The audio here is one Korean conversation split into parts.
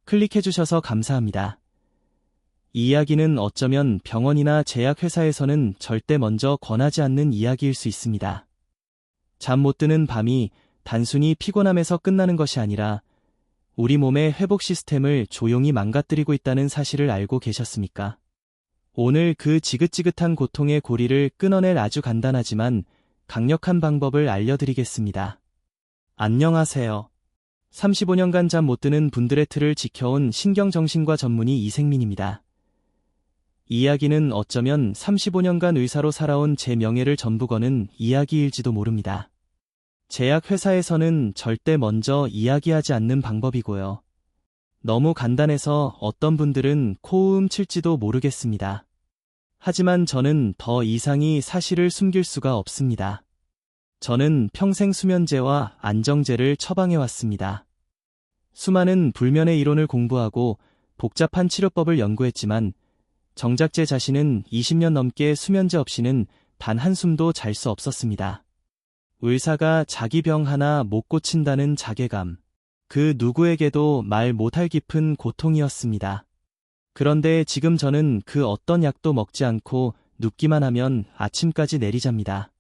클릭해주셔서 감사합니다. 이 이야기는 어쩌면 병원이나 제약회사에서는 절대 먼저 권하지 않는 이야기일 수 있습니다. 잠 못 드는 밤이 단순히 피곤함에서 끝나는 것이 아니라 우리 몸의 회복 시스템을 조용히 망가뜨리고 있다는 사실을 알고 계셨습니까? 오늘 그 지긋지긋한 고통의 고리를 끊어낼 아주 간단하지만 강력한 방법을 알려드리겠습니다. 안녕하세요. 35년간 잠 못 드는 분들의 틀을 지켜온 신경정신과 전문의 이생민입니다. 이 이야기는 어쩌면 35년간 의사로 살아온 제 명예를 전부 거는 이야기일지도 모릅니다. 제약회사에서는 절대 먼저 이야기하지 않는 방법이고요. 너무 간단해서 어떤 분들은 코음 칠지도 모르겠습니다. 하지만 저는 더 이상이 사실을 숨길 수가 없습니다. 저는 평생 수면제와 안정제를 처방해왔습니다. 수많은 불면의 이론을 공부하고 복잡한 치료법을 연구했지만 정작 제 자신은 20년 넘게 수면제 없이는 단 한숨도 잘 수 없었습니다. 의사가 자기 병 하나 못 고친다는 자괴감, 그 누구에게도 말 못할 깊은 고통이었습니다. 그런데 지금 저는 그 어떤 약도 먹지 않고 눕기만 하면 아침까지 내리잡니다.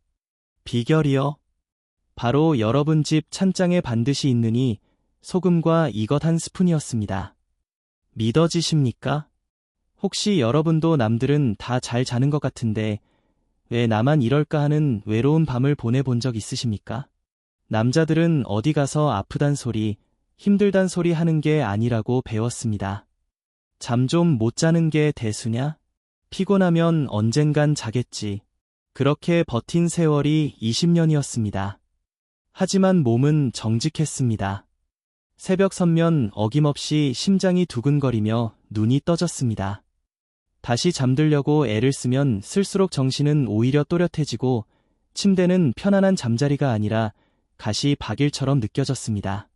비결이요? 바로 여러분 집 찬장에 반드시 있는 이 소금과 이것 한 스푼이었습니다. 믿어지십니까? 혹시 여러분도 남들은 다 잘 자는 것 같은데 왜 나만 이럴까 하는 외로운 밤을 보내본 적 있으십니까? 남자들은 어디 가서 아프단 소리, 힘들단 소리 하는 게 아니라고 배웠습니다. 잠 좀 못 자는 게 대수냐? 피곤하면 언젠간 자겠지. 그렇게 버틴 세월이 20년이었습니다. 하지만 몸은 정직했습니다. 새벽 선면 어김없이 심장이 두근거리며 눈이 떠졌습니다. 다시 잠들려고 애를 쓰면 쓸수록 정신은 오히려 또렷해지고 침대는 편안한 잠자리가 아니라 가시박일처럼 느껴졌습니다.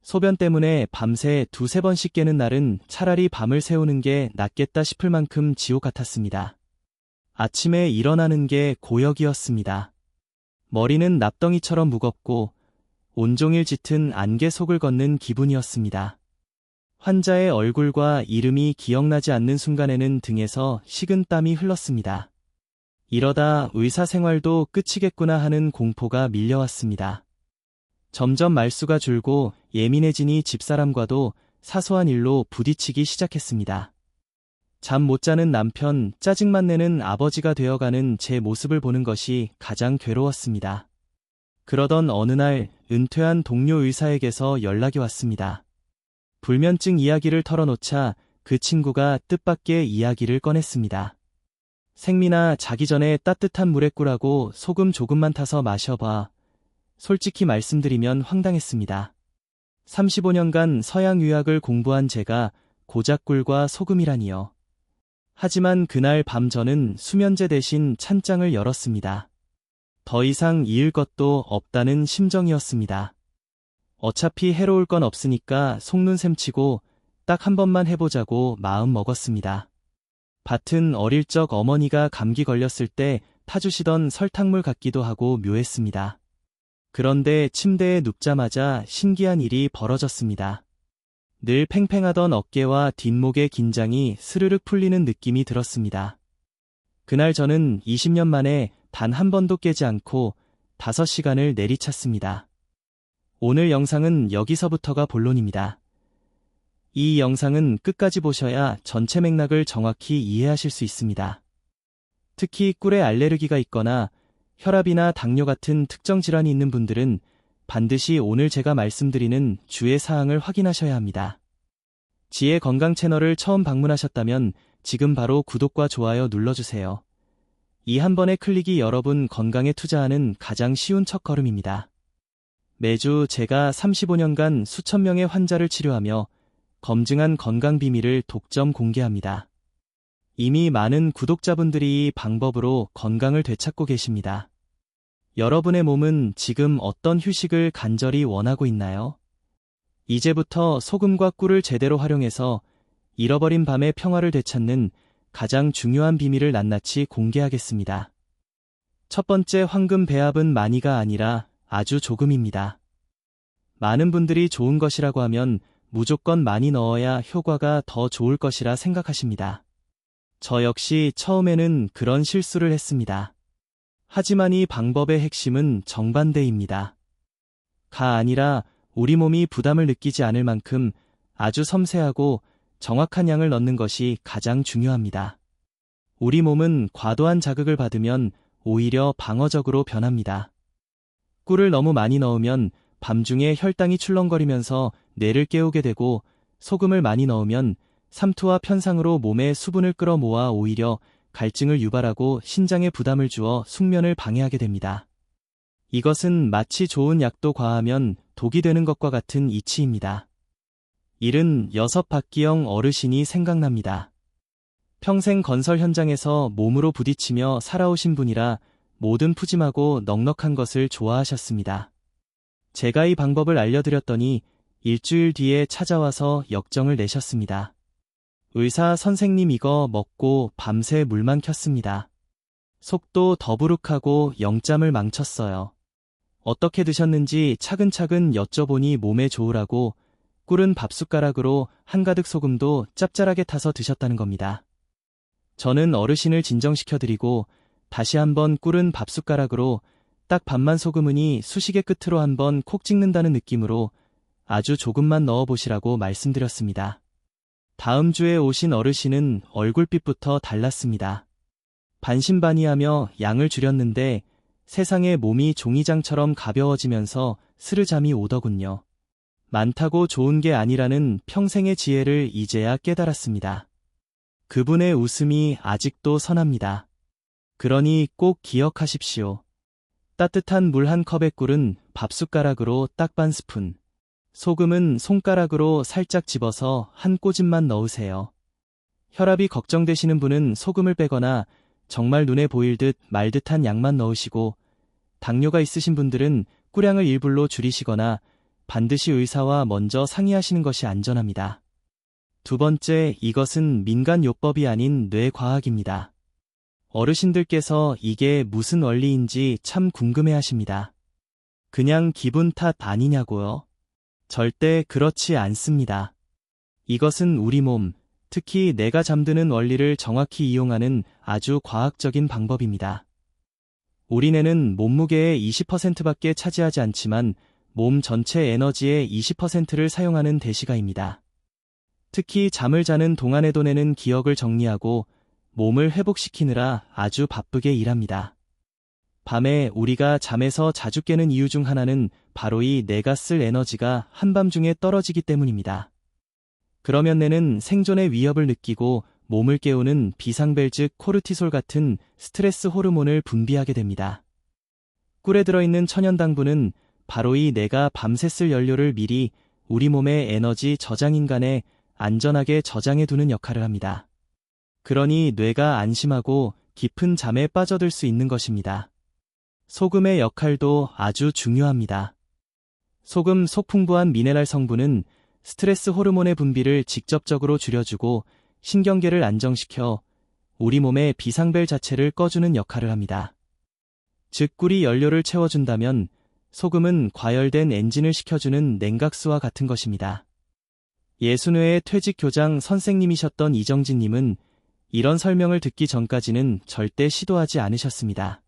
소변 때문에 밤새 두세 번씩 깨는 날은 차라리 밤을 새우는 게 낫겠다 싶을 만큼 지옥 같았습니다. 아침에 일어나는 게 고역이었습니다. 머리는 납덩이처럼 무겁고 온종일 짙은 안개 속을 걷는 기분이었습니다. 환자의 얼굴과 이름이 기억나지 않는 순간에는 등에서 식은 땀이 흘렀습니다. 이러다 의사 생활도 끝이겠구나 하는 공포가 밀려왔습니다. 점점 말수가 줄고 예민해지니 집사람과도 사소한 일로 부딪히기 시작했습니다. 잠 못 자는 남편, 짜증만 내는 아버지가 되어가는 제 모습을 보는 것이 가장 괴로웠습니다. 그러던 어느 날 은퇴한 동료 의사에게서 연락이 왔습니다. 불면증 이야기를 털어놓자 그 친구가 뜻밖의 이야기를 꺼냈습니다. 생민아, 자기 전에 따뜻한 물에 꿀하고 소금 조금만 타서 마셔봐. 솔직히 말씀드리면 황당했습니다. 35년간 서양 의학을 공부한 제가 고작 꿀과 소금이라니요. 하지만 그날 밤 저는 수면제 대신 찬장을 열었습니다. 더 이상 이을 것도 없다는 심정이었습니다. 어차피 해로울 건 없으니까 속눈 셈치고 딱 한 번만 해보자고 마음 먹었습니다. 밭은 어릴 적 어머니가 감기 걸렸을 때 타주시던 설탕물 같기도 하고 묘했습니다. 그런데 침대에 눕자마자 신기한 일이 벌어졌습니다. 늘 팽팽하던 어깨와 뒷목의 긴장이 스르륵 풀리는 느낌이 들었습니다. 그날 저는 20년 만에 단 한 번도 깨지 않고 5시간을 내리찼습니다. 오늘 영상은 여기서부터가 본론입니다. 이 영상은 끝까지 보셔야 전체 맥락을 정확히 이해하실 수 있습니다. 특히 꿀에 알레르기가 있거나 혈압이나 당뇨 같은 특정 질환이 있는 분들은 반드시 오늘 제가 말씀드리는 주의 사항을 확인하셔야 합니다. 지혜 건강 채널을 처음 방문하셨다면 지금 바로 구독과 좋아요 눌러주세요. 이 한 번의 클릭이 여러분 건강에 투자하는 가장 쉬운 첫걸음입니다. 매주 제가 35년간 수천 명의 환자를 치료하며 검증한 건강 비밀을 독점 공개합니다. 이미 많은 구독자분들이 이 방법으로 건강을 되찾고 계십니다. 여러분의 몸은 지금 어떤 휴식을 간절히 원하고 있나요? 이제부터 소금과 꿀을 제대로 활용해서 잃어버린 밤의 평화를 되찾는 가장 중요한 비밀을 낱낱이 공개하겠습니다. 첫 번째 황금 배합은 많이가 아니라 아주 조금입니다. 많은 분들이 좋은 것이라고 하면 무조건 많이 넣어야 효과가 더 좋을 것이라 생각하십니다. 저 역시 처음에는 그런 실수를 했습니다. 하지만 이 방법의 핵심은 정반대입니다. 가 아니라 우리 몸이 부담을 느끼지 않을 만큼 아주 섬세하고 정확한 양을 넣는 것이 가장 중요합니다. 우리 몸은 과도한 자극을 받으면 오히려 방어적으로 변합니다. 꿀을 너무 많이 넣으면 밤중에 혈당이 출렁거리면서 뇌를 깨우게 되고, 소금을 많이 넣으면 삼투와 편상으로 몸에 수분을 끌어모아 오히려 갈증을 유발하고 신장에 부담을 주어 숙면을 방해하게 됩니다. 이것은 마치 좋은 약도 과하면 독이 되는 것과 같은 이치입니다. 76 박기영 어르신이 생각납니다. 평생 건설 현장에서 몸으로 부딪히며 살아오신 분이라 모든 푸짐하고 넉넉한 것을 좋아하셨습니다. 제가 이 방법을 알려드렸더니 일주일 뒤에 찾아와서 역정을 내셨습니다. 의사 선생님, 이거 먹고 밤새 물만 켰습니다. 속도 더부룩하고 영짬을 망쳤어요. 어떻게 드셨는지 차근차근 여쭤보니 몸에 좋으라고 꿀은 밥숟가락으로 한가득, 소금도 짭짤하게 타서 드셨다는 겁니다. 저는 어르신을 진정시켜드리고 다시 한번 꿀은 밥숟가락으로, 딱 반만 소금은이 수식의 끝으로 한번 콕 찍는다는 느낌으로 아주 조금만 넣어보시라고 말씀드렸습니다. 다음 주에 오신 어르신은 얼굴빛부터 달랐습니다. 반신반의하며 양을 줄였는데 세상에 몸이 종이장처럼 가벼워지면서 스르잠이 오더군요. 많다고 좋은 게 아니라는 평생의 지혜를 이제야 깨달았습니다. 그분의 웃음이 아직도 선합니다. 그러니 꼭 기억하십시오. 따뜻한 물 한 컵의 꿀은 밥숟가락으로 딱 반 스푼, 소금은 손가락으로 살짝 집어서 한 꼬집만 넣으세요. 혈압이 걱정되시는 분은 소금을 빼거나 정말 눈에 보일 듯 말 듯한 양만 넣으시고, 당뇨가 있으신 분들은 꿀량을 1불로 줄이시거나 반드시 의사와 먼저 상의하시는 것이 안전합니다. 두 번째, 이것은 민간요법이 아닌 뇌과학입니다. 어르신들께서 이게 무슨 원리인지 참 궁금해하십니다. 그냥 기분 탓 아니냐고요? 절대 그렇지 않습니다. 이것은 우리 몸, 특히 뇌가 잠드는 원리를 정확히 이용하는 아주 과학적인 방법입니다. 우리 뇌는 몸무게의 20%밖에 차지하지 않지만 몸 전체 에너지의 20%를 사용하는 대시가입니다. 특히 잠을 자는 동안에도 뇌는 기억을 정리하고 몸을 회복시키느라 아주 바쁘게 일합니다. 밤에 우리가 잠에서 자주 깨는 이유 중 하나는 바로 이 뇌가 쓸 에너지가 한밤중에 떨어지기 때문입니다. 그러면 뇌는 생존의 위협을 느끼고 몸을 깨우는 비상벨, 즉 코르티솔 같은 스트레스 호르몬을 분비하게 됩니다. 꿀에 들어있는 천연당분은 바로 이 뇌가 밤새 쓸 연료를 미리 우리 몸의 에너지 저장인간에 안전하게 저장해두는 역할을 합니다. 그러니 뇌가 안심하고 깊은 잠에 빠져들 수 있는 것입니다. 소금의 역할도 아주 중요합니다. 소금 속 풍부한 미네랄 성분은 스트레스 호르몬의 분비를 직접적으로 줄여주고 신경계를 안정시켜 우리 몸의 비상벨 자체를 꺼주는 역할을 합니다. 즉 꿀이 연료를 채워준다면 소금은 과열된 엔진을 식혀주는 냉각수와 같은 것입니다. 예순회의 퇴직 교장 선생님이셨던 이정진님은 이런 설명을 듣기 전까지는 절대 시도하지 않으셨습니다.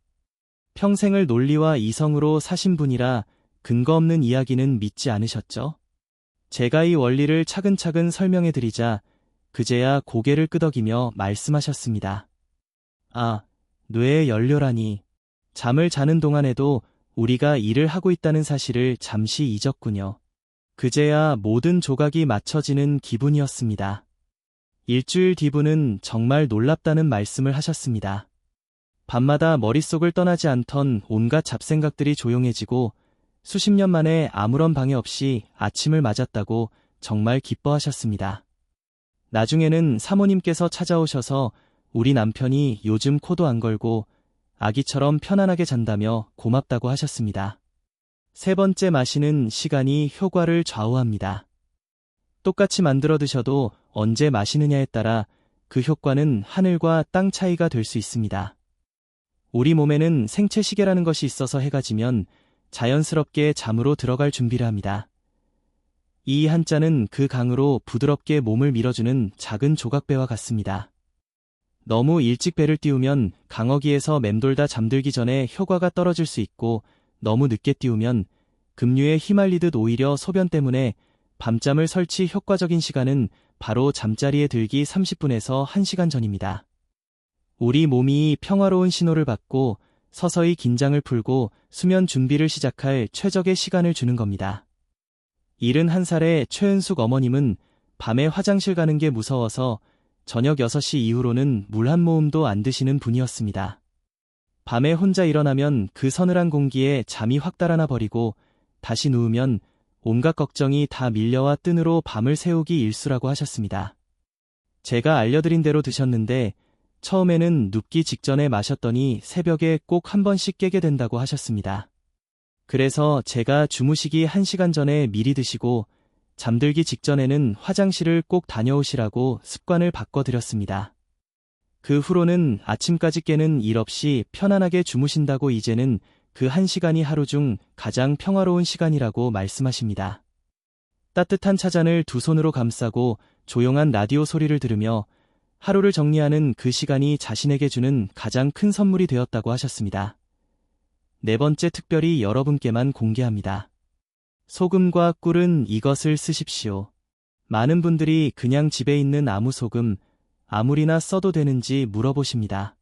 평생을 논리와 이성으로 사신 분이라 근거 없는 이야기는 믿지 않으셨죠? 제가 이 원리를 차근차근 설명해드리자 그제야 고개를 끄덕이며 말씀하셨습니다. 아, 뇌의 연료라니. 잠을 자는 동안에도 우리가 일을 하고 있다는 사실을 잠시 잊었군요. 그제야 모든 조각이 맞춰지는 기분이었습니다. 일주일 뒤분은 정말 놀랍다는 말씀을 하셨습니다. 밤마다 머릿속을 떠나지 않던 온갖 잡생각들이 조용해지고 수십 년 만에 아무런 방해 없이 아침을 맞았다고 정말 기뻐하셨습니다. 나중에는 사모님께서 찾아오셔서 우리 남편이 요즘 코도 안 걸고 아기처럼 편안하게 잔다며 고맙다고 하셨습니다. 세 번째, 마시는 시간이 효과를 좌우합니다. 똑같이 만들어 드셔도 언제 마시느냐에 따라 그 효과는 하늘과 땅 차이가 될 수 있습니다. 우리 몸에는 생체시계라는 것이 있어서 해가 지면 자연스럽게 잠으로 들어갈 준비를 합니다. 이 한자는 그 강으로 부드럽게 몸을 밀어주는 작은 조각배와 같습니다. 너무 일찍 배를 띄우면 강어기에서 맴돌다 잠들기 전에 효과가 떨어질 수 있고, 너무 늦게 띄우면 급류에 휘말리듯 오히려 소변 때문에 밤잠을 설치 효과적인 시간은 바로 잠자리에 들기 30분에서 1시간 전입니다. 우리 몸이 평화로운 신호를 받고 서서히 긴장을 풀고 수면 준비를 시작할 최적의 시간을 주는 겁니다. 71살의 최은숙 어머님은 밤에 화장실 가는 게 무서워서 저녁 6시 이후로는 물 한 모금도 안 드시는 분이었습니다. 밤에 혼자 일어나면 그 서늘한 공기에 잠이 확 달아나 버리고 다시 누우면 온갖 걱정이 다 밀려와 뜬으로 밤을 새우기 일쑤라고 하셨습니다. 제가 알려드린 대로 드셨는데 처음에는 눕기 직전에 마셨더니 새벽에 꼭 한 번씩 깨게 된다고 하셨습니다. 그래서 제가 주무시기 1시간 전에 미리 드시고 잠들기 직전에는 화장실을 꼭 다녀오시라고 습관을 바꿔드렸습니다. 그 후로는 아침까지 깨는 일 없이 편안하게 주무신다고 이제는 그 1시간이 하루 중 가장 평화로운 시간이라고 말씀하십니다. 따뜻한 차잔을 두 손으로 감싸고 조용한 라디오 소리를 들으며 하루를 정리하는 그 시간이 자신에게 주는 가장 큰 선물이 되었다고 하셨습니다. 네 번째 특별히 여러분께만 공개합니다. 소금과 꿀은 이것을 쓰십시오. 많은 분들이 그냥 집에 있는 아무 소금, 아무리나 써도 되는지 물어보십니다.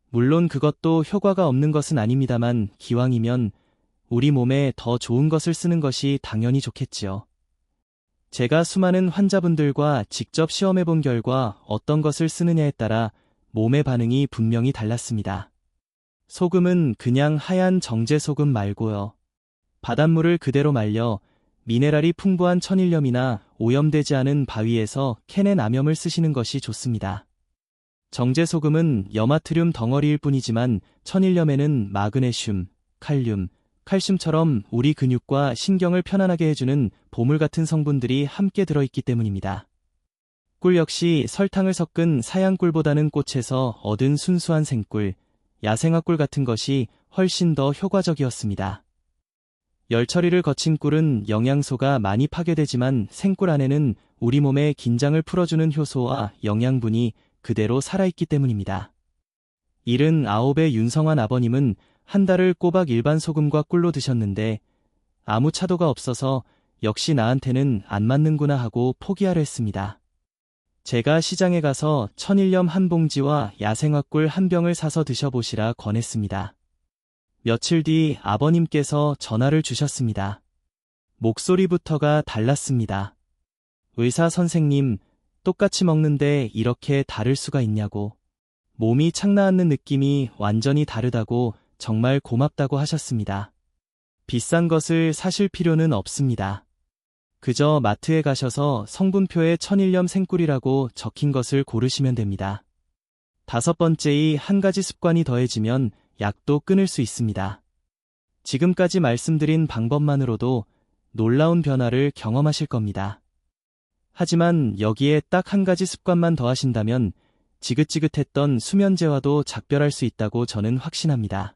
물론 그것도 효과가 없는 것은 아닙니다만 기왕이면 우리 몸에 더 좋은 것을 쓰는 것이 당연히 좋겠지요. 제가 수많은 환자분들과 직접 시험해본 결과 어떤 것을 쓰느냐에 따라 몸의 반응이 분명히 달랐습니다. 소금은 그냥 하얀 정제소금 말고요. 바닷물을 그대로 말려 미네랄이 풍부한 천일염이나 오염되지 않은 바위에서 캐낸 암염을 쓰시는 것이 좋습니다. 정제소금은 염화트륨 덩어리일 뿐이지만 천일염에는 마그네슘, 칼륨, 칼슘처럼 우리 근육과 신경을 편안하게 해주는 보물 같은 성분들이 함께 들어있기 때문입니다. 꿀 역시 설탕을 섞은 사양꿀보다는 꽃에서 얻은 순수한 생꿀, 야생화꿀 같은 것이 훨씬 더 효과적이었습니다. 열 처리를 거친 꿀은 영양소가 많이 파괴되지만 생꿀 안에는 우리 몸의 긴장을 풀어주는 효소와 영양분이 그대로 살아있기 때문입니다. 79의 윤성환 아버님은 한 달을 꼬박 일반 소금과 꿀로 드셨는데 아무 차도가 없어서 역시 나한테는 안 맞는구나 하고 포기하려 했습니다. 제가 시장에 가서 천일염 한 봉지와 야생화꿀 한 병을 사서 드셔보시라 권했습니다. 며칠 뒤 아버님께서 전화를 주셨습니다. 목소리부터가 달랐습니다. 의사 선생님, 똑같이 먹는데 이렇게 다를 수가 있냐고. 몸이 착나앉는 느낌이 완전히 다르다고 정말 고맙다고 하셨습니다. 비싼 것을 사실 필요는 없습니다. 그저 마트에 가셔서 성분표에 천일염 생꿀이라고 적힌 것을 고르시면 됩니다. 5번째의 한 가지 습관이 더해지면 약도 끊을 수 있습니다. 지금까지 말씀드린 방법만으로도 놀라운 변화를 경험하실 겁니다. 하지만 여기에 딱 한 가지 습관만 더하신다면 지긋지긋했던 수면제와도 작별할 수 있다고 저는 확신합니다.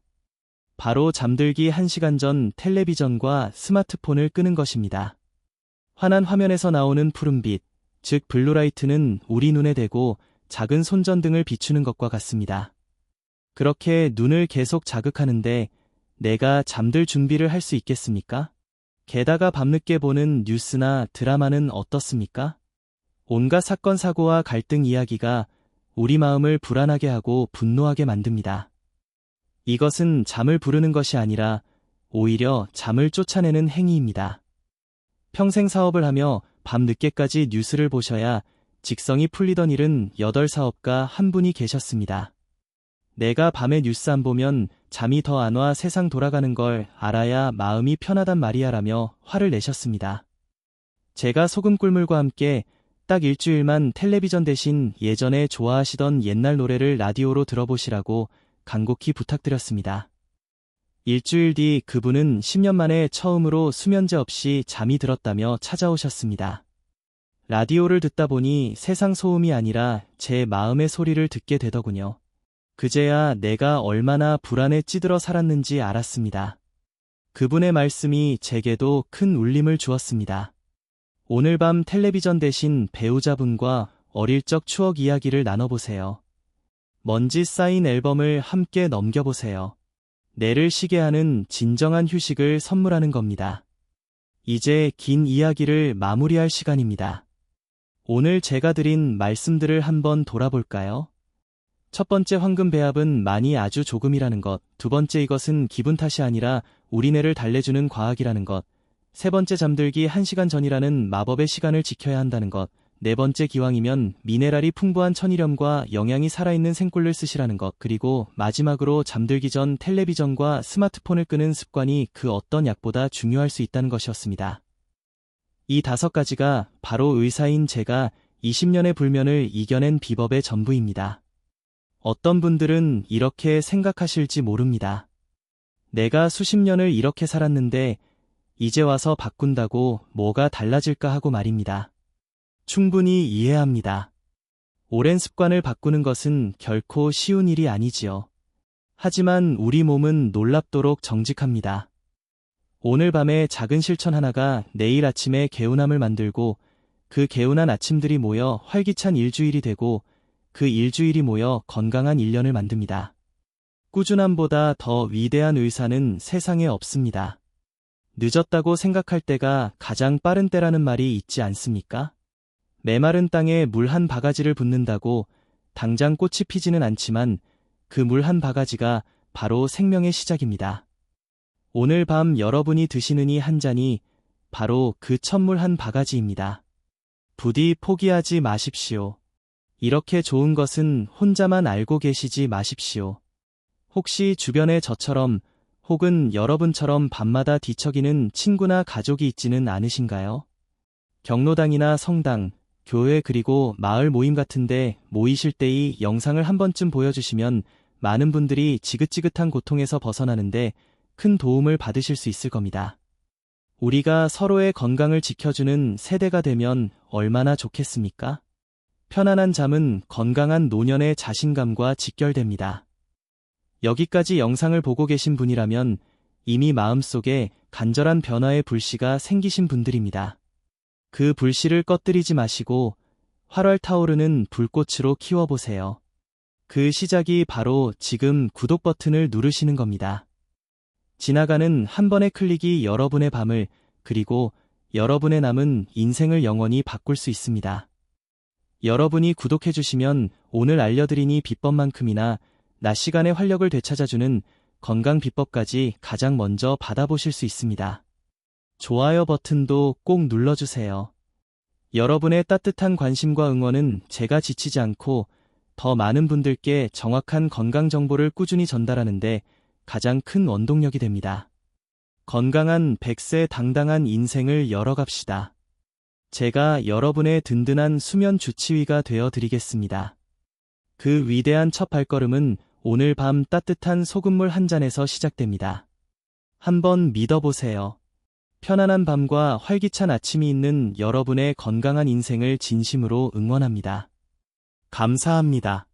바로 잠들기 1시간 전 텔레비전과 스마트폰을 끄는 것입니다. 환한 화면에서 나오는 푸른빛, 즉 블루라이트는 우리 눈에 대고 작은 손전등을 비추는 것과 같습니다. 그렇게 눈을 계속 자극하는데 내가 잠들 준비를 할 수 있겠습니까? 게다가 밤늦게 보는 뉴스나 드라마는 어떻습니까? 온갖 사건 사고와 갈등 이야기가 우리 마음을 불안하게 하고 분노하게 만듭니다. 이것은 잠을 부르는 것이 아니라 오히려 잠을 쫓아내는 행위입니다. 평생 사업을 하며 밤늦게까지 뉴스를 보셔야 직성이 풀리던 일은 8사업가 한 분이 계셨습니다. 내가 밤에 뉴스 안 보면 잠이 더 안 와 세상 돌아가는 걸 알아야 마음이 편하단 말이야라며 화를 내셨습니다. 제가 소금 꿀물과 함께 딱 일주일만 텔레비전 대신 예전에 좋아하시던 옛날 노래를 라디오로 들어보시라고 간곡히 부탁드렸습니다. 일주일 뒤 그분은 10년 만에 처음으로 수면제 없이 잠이 들었다며 찾아오셨습니다. 라디오를 듣다 보니 세상 소음이 아니라 제 마음의 소리를 듣게 되더군요. 그제야 내가 얼마나 불안에 찌들어 살았는지 알았습니다. 그분의 말씀이 제게도 큰 울림을 주었습니다. 오늘 밤 텔레비전 대신 배우자분과 어릴 적 추억 이야기를 나눠보세요. 먼지 쌓인 앨범을 함께 넘겨보세요. 뇌를 쉬게 하는 진정한 휴식을 선물하는 겁니다. 이제 긴 이야기를 마무리할 시간입니다. 오늘 제가 드린 말씀들을 한번 돌아볼까요? 첫 번째, 황금 배합은 많이 아주 조금이라는 것. 두 번째, 이것은 기분 탓이 아니라 우리 뇌를 달래주는 과학이라는 것. 세 번째, 잠들기 1시간 전이라는 마법의 시간을 지켜야 한다는 것. 네 번째, 기왕이면 미네랄이 풍부한 천일염과 영양이 살아있는 생꿀을 쓰시라는 것. 그리고 마지막으로 잠들기 전 텔레비전과 스마트폰을 끄는 습관이 그 어떤 약보다 중요할 수 있다는 것이었습니다. 이 5가지가 바로 의사인 제가 20년의 불면을 이겨낸 비법의 전부입니다. 어떤 분들은 이렇게 생각하실지 모릅니다. 내가 수십 년을 이렇게 살았는데 이제 와서 바꾼다고 뭐가 달라질까 하고 말입니다. 충분히 이해합니다. 오랜 습관을 바꾸는 것은 결코 쉬운 일이 아니지요. 하지만 우리 몸은 놀랍도록 정직합니다. 오늘 밤에 작은 실천 하나가 내일 아침에 개운함을 만들고, 그 개운한 아침들이 모여 활기찬 일주일이 되고, 그 일주일이 모여 건강한 1년을 만듭니다. 꾸준함보다 더 위대한 의사는 세상에 없습니다. 늦었다고 생각할 때가 가장 빠른 때라는 말이 있지 않습니까? 메마른 땅에 물 한 바가지를 붓는다고 당장 꽃이 피지는 않지만 그 물 한 바가지가 바로 생명의 시작입니다. 오늘 밤 여러분이 드시는 이 한 잔이 바로 그 첫물 한 바가지입니다. 부디 포기하지 마십시오. 이렇게 좋은 것은 혼자만 알고 계시지 마십시오. 혹시 주변에 저처럼 혹은 여러분처럼 밤마다 뒤척이는 친구나 가족이 있지는 않으신가요? 경로당이나 성당, 교회 그리고 마을 모임 같은데 모이실 때 이 영상을 한 번쯤 보여주시면 많은 분들이 지긋지긋한 고통에서 벗어나는데 큰 도움을 받으실 수 있을 겁니다. 우리가 서로의 건강을 지켜주는 세대가 되면 얼마나 좋겠습니까? 편안한 잠은 건강한 노년의 자신감과 직결됩니다. 여기까지 영상을 보고 계신 분이라면 이미 마음속에 간절한 변화의 불씨가 생기신 분들입니다. 그 불씨를 꺼뜨리지 마시고 활활 타오르는 불꽃으로 키워보세요. 그 시작이 바로 지금 구독 버튼을 누르시는 겁니다. 지나가는 한 번의 클릭이 여러분의 밤을, 그리고 여러분의 남은 인생을 영원히 바꿀 수 있습니다. 여러분이 구독해주시면 오늘 알려드린 이 비법만큼이나 낮 시간의 활력을 되찾아주는 건강 비법까지 가장 먼저 받아보실 수 있습니다. 좋아요 버튼도 꼭 눌러주세요. 여러분의 따뜻한 관심과 응원은 제가 지치지 않고 더 많은 분들께 정확한 건강 정보를 꾸준히 전달하는데 가장 큰 원동력이 됩니다. 건강한 100세 당당한 인생을 열어갑시다. 제가 여러분의 든든한 수면 주치의가 되어 드리겠습니다. 그 위대한 첫 발걸음은 오늘 밤 따뜻한 소금물 한 잔에서 시작됩니다. 한번 믿어보세요. 편안한 밤과 활기찬 아침이 있는 여러분의 건강한 인생을 진심으로 응원합니다. 감사합니다.